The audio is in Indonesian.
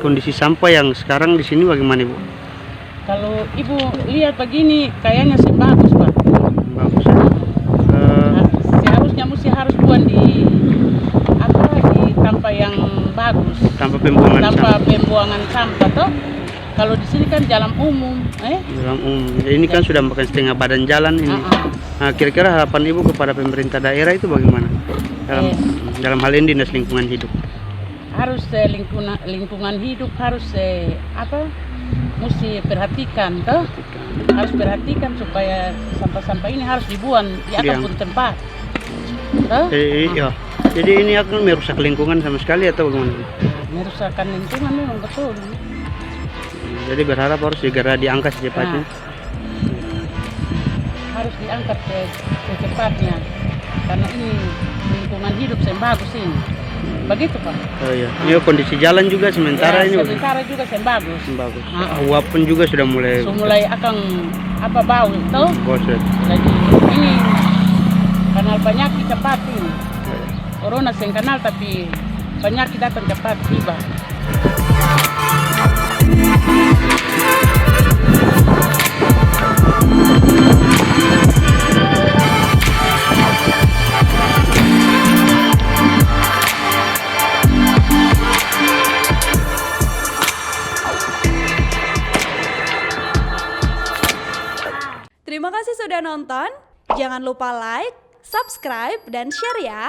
kondisi sampah yang sekarang di sini bagaimana, Bu? Kalau Ibu lihat begini, kayaknya sih bagus, Pak. Bagus ya. Seharusnya harus buang di tempat yang bagus. Tanpa pembuangan Tanpa sampah. pembuangan sampah toh. Kalau di sini kan jalan umum, Dalam umum. Ini kan sudah makan setengah badan jalan ini. Nah, kira-kira harapan Ibu kepada pemerintah daerah itu bagaimana? Dalam hal ini Dinas Lingkungan Hidup. Harus lingkungan hidup harus mesti perhatikan toh. Harus perhatikan supaya sampah-sampah ini harus dibuang di apapun tempat. Toh? Iya. Jadi ini akan merusak lingkungan sama sekali atau bagaimana? Merusakkan lingkungan memang betul. Jadi berharap harus segera diangkat secepatnya. Harus diangkat secepatnya karena ini lingkungan hidup yang bagus ini. Begitu, Pak. Oh iya. Ini kondisi jalan juga sementara ini. Sementara juga yang bagus. Bagus. Uap pun juga sudah mulai. Mulai akan bau itu. Boset. Jadi ini kanal penyakit cepat ini. Corona yang kenal tapi penyakit datang cepat tiba. Terima kasih sudah nonton. Jangan lupa like, subscribe, dan share ya.